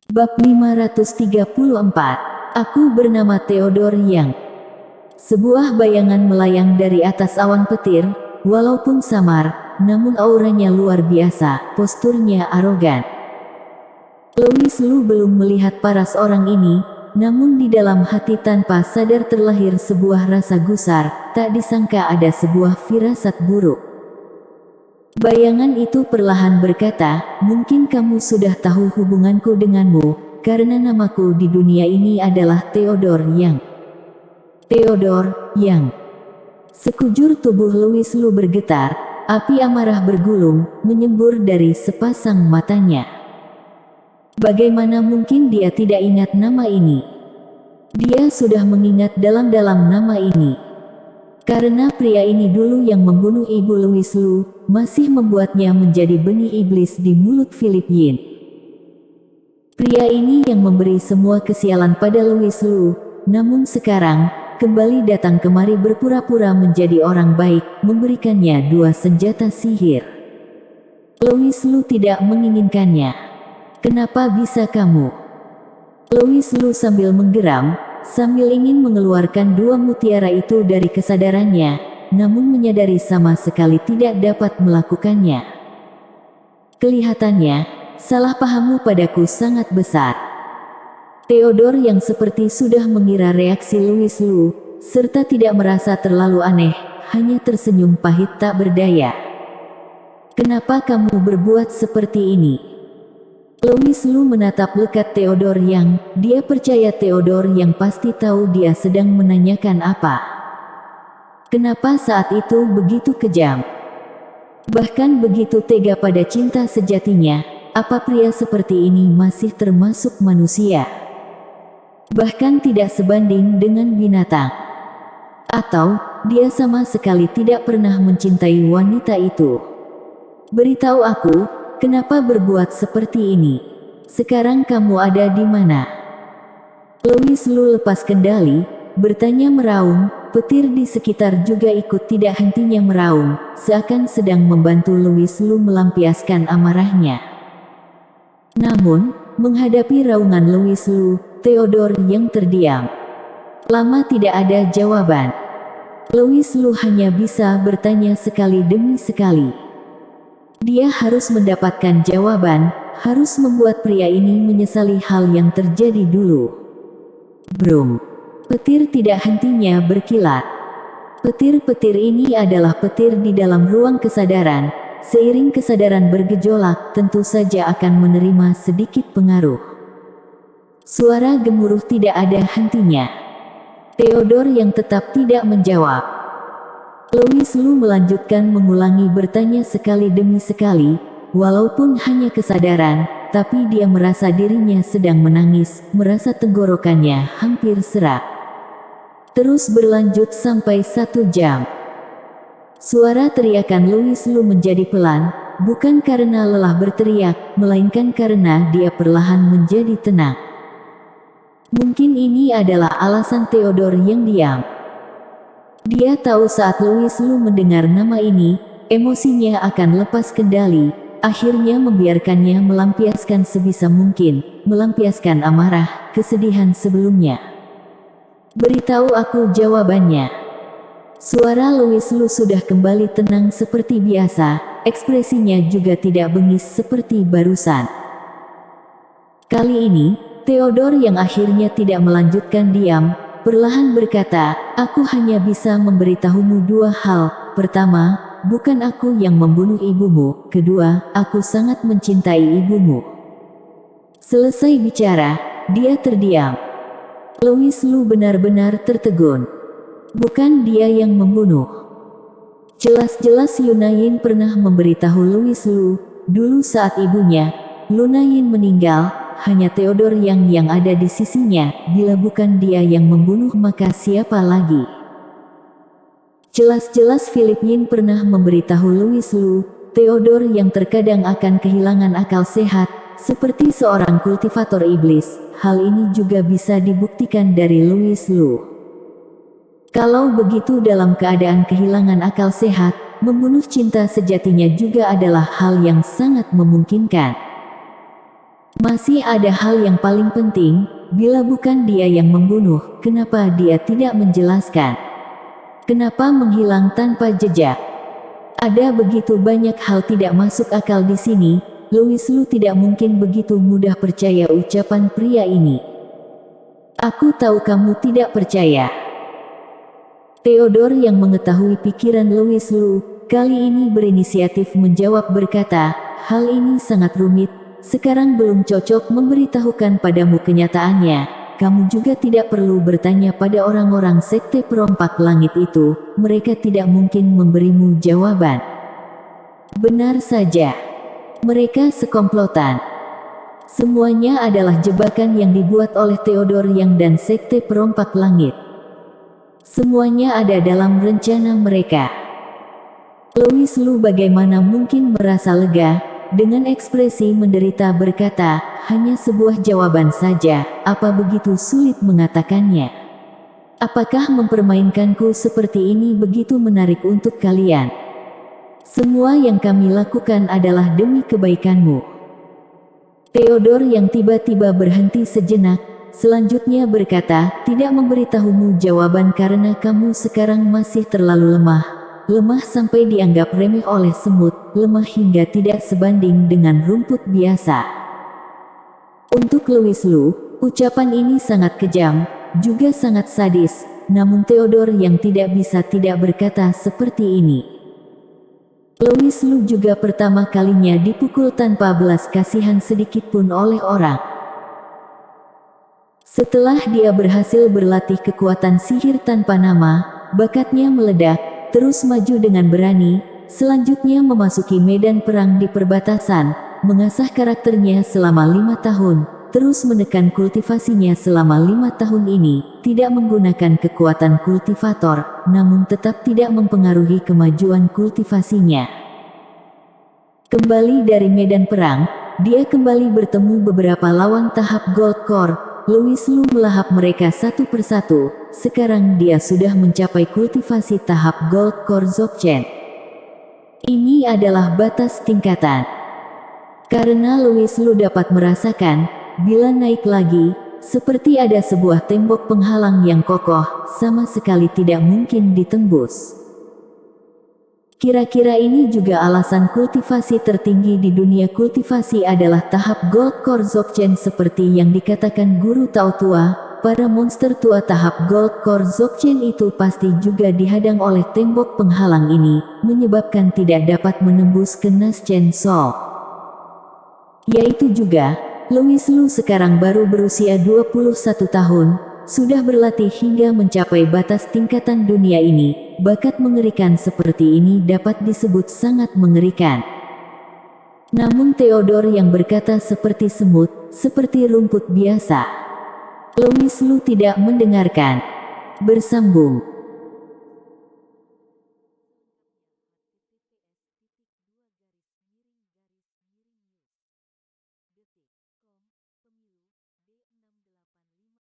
Bab 534. Aku bernama Theodore Yang. Sebuah bayangan melayang dari atas awan petir, walaupun samar, namun auranya luar biasa, posturnya arogan. Louis Lu belum melihat paras orang ini, namun di dalam hati tanpa sadar terlahir sebuah rasa gusar, tak disangka ada sebuah firasat buruk. Bayangan itu perlahan berkata, mungkin kamu sudah tahu hubunganku denganmu, karena namaku di dunia ini adalah Theodore Yang. Theodore Yang. Sekujur tubuh Louis Lu bergetar, api amarah bergulung, menyembur dari sepasang matanya. Bagaimana mungkin dia tidak ingat nama ini? Dia sudah mengingat dalam-dalam nama ini. Karena pria ini dulu yang membunuh ibu Louis Lu, masih membuatnya menjadi benih iblis di mulut Philip Yin. Pria ini yang memberi semua kesialan pada Louis Lu, namun sekarang, kembali datang kemari berpura-pura menjadi orang baik, memberikannya dua senjata sihir. Louis Lu tidak menginginkannya. Kenapa bisa kamu? Louis Lu sambil menggeram, sambil ingin mengeluarkan dua mutiara itu dari kesadarannya, namun menyadari sama sekali tidak dapat melakukannya. Kelihatannya, salah pahamu padaku sangat besar. Theodore yang seperti sudah mengira reaksi Louis Lu, serta tidak merasa terlalu aneh, hanya tersenyum pahit tak berdaya. Kenapa kamu berbuat seperti ini? Louis Lu menatap lekat Theodore Yang, dia percaya Theodore Yang pasti tahu dia sedang menanyakan apa. Kenapa saat itu begitu kejam? Bahkan begitu tega pada cinta sejatinya. Apa pria seperti ini masih termasuk manusia? Bahkan tidak sebanding dengan binatang. Atau, dia sama sekali tidak pernah mencintai wanita itu. Beritahu aku, kenapa berbuat seperti ini? Sekarang kamu ada di mana? Louis Lu lepas kendali, bertanya meraung, petir di sekitar juga ikut tidak hentinya meraung, seakan sedang membantu Louis Lu melampiaskan amarahnya. Namun, menghadapi raungan Louis Lu, Theodore yang terdiam. Lama tidak ada jawaban. Louis Lu hanya bisa bertanya sekali demi sekali. Dia harus mendapatkan jawaban, harus membuat pria ini menyesali hal yang terjadi dulu. Brum. Petir tidak hentinya berkilat. Petir-petir ini adalah petir di dalam ruang kesadaran. Seiring kesadaran bergejolak, tentu saja akan menerima sedikit pengaruh. Suara gemuruh tidak ada hentinya. Theodore yang tetap tidak menjawab. Louis Lu melanjutkan mengulangi bertanya sekali demi sekali, walaupun hanya kesadaran, tapi dia merasa dirinya sedang menangis, merasa tenggorokannya hampir serak. Terus berlanjut sampai 1 jam. Suara teriakan Louis Lu menjadi pelan, bukan karena lelah berteriak, melainkan karena dia perlahan menjadi tenang. Mungkin ini adalah alasan Theodore yang diam. Dia tahu saat Louis Lu mendengar nama ini, emosinya akan lepas kendali, akhirnya membiarkannya melampiaskan sebisa mungkin, melampiaskan amarah, kesedihan sebelumnya. Beritahu aku jawabannya. Suara Louis Lu sudah kembali tenang seperti biasa, ekspresinya juga tidak bengis seperti barusan. Kali ini, Theodore yang akhirnya tidak melanjutkan diam, perlahan berkata, aku hanya bisa memberitahumu dua hal. Pertama, bukan aku yang membunuh ibumu. Kedua, aku sangat mencintai ibumu. Selesai bicara, dia terdiam. Louis Lu benar-benar tertegun. Bukan dia yang membunuh. Jelas-jelas Lunayin pernah memberitahu Louis Lu, dulu saat ibunya, Lunayin meninggal, hanya Theodore yang ada di sisinya, bila bukan dia yang membunuh maka siapa lagi? Jelas-jelas Philip Yin pernah memberitahu Louis Lu, Theodore yang terkadang akan kehilangan akal sehat, seperti seorang kultivator iblis. Hal ini juga bisa dibuktikan dari Louis Lu. Kalau begitu dalam keadaan kehilangan akal sehat, membunuh cinta sejatinya juga adalah hal yang sangat memungkinkan. Masih ada hal yang paling penting, bila bukan dia yang membunuh, kenapa dia tidak menjelaskan? Kenapa menghilang tanpa jejak? Ada begitu banyak hal tidak masuk akal di sini. Louis Lu tidak mungkin begitu mudah percaya ucapan pria ini. Aku tahu kamu tidak percaya. Theodore yang mengetahui pikiran Louis Lu, kali ini berinisiatif menjawab berkata, hal ini sangat rumit, sekarang belum cocok memberitahukan padamu kenyataannya. Kamu juga tidak perlu bertanya pada orang-orang sekte perompak langit itu, mereka tidak mungkin memberimu jawaban. Benar saja. Mereka sekomplotan. Semuanya adalah jebakan yang dibuat oleh Theodore Yang dan sekte perompak langit. Semuanya ada dalam rencana mereka. Louis Lu bagaimana mungkin merasa lega, dengan ekspresi menderita berkata, hanya sebuah jawaban saja, apa begitu sulit mengatakannya? Apakah mempermainkanku seperti ini begitu menarik untuk kalian? Semua yang kami lakukan adalah demi kebaikanmu. Theodore yang tiba-tiba berhenti sejenak, selanjutnya berkata, tidak memberitahumu jawaban karena kamu sekarang masih terlalu lemah. Lemah sampai dianggap remeh oleh semut, lemah hingga tidak sebanding dengan rumput biasa. Untuk Louis Lu, ucapan ini sangat kejam, juga sangat sadis, namun Theodore yang tidak bisa tidak berkata seperti ini. Louis Lu juga pertama kalinya dipukul tanpa belas kasihan sedikitpun oleh orang. Setelah dia berhasil berlatih kekuatan sihir tanpa nama, bakatnya meledak, terus maju dengan berani, selanjutnya memasuki medan perang di perbatasan, mengasah karakternya selama 5 tahun, terus menekan kultivasinya selama 5 tahun ini, tidak menggunakan kekuatan kultivator, namun tetap tidak mempengaruhi kemajuan kultivasinya. Kembali dari medan perang, dia kembali bertemu beberapa lawan tahap Gold Core. Louis Lu melahap mereka satu persatu, sekarang dia sudah mencapai kultivasi tahap Gold Core Dzogchen. Ini adalah batas tingkatan. Karena Louis Lu dapat merasakan, bila naik lagi, seperti ada sebuah tembok penghalang yang kokoh, sama sekali tidak mungkin ditembus. Kira-kira ini juga alasan kultivasi tertinggi di dunia kultivasi adalah tahap Gold Core Dzogchen seperti yang dikatakan guru Tao Tua, para monster tua tahap Gold Core Dzogchen itu pasti juga dihadang oleh tembok penghalang ini, menyebabkan tidak dapat menembus ke Naschen Soul. Yaitu juga, Louis Lu sekarang baru berusia 21 tahun, sudah berlatih hingga mencapai batas tingkatan dunia ini. Bakat mengerikan seperti ini dapat disebut sangat mengerikan. Namun Theodore yang berkata seperti semut, seperti rumput biasa. Louis Lu tidak mendengarkan. Bersambung.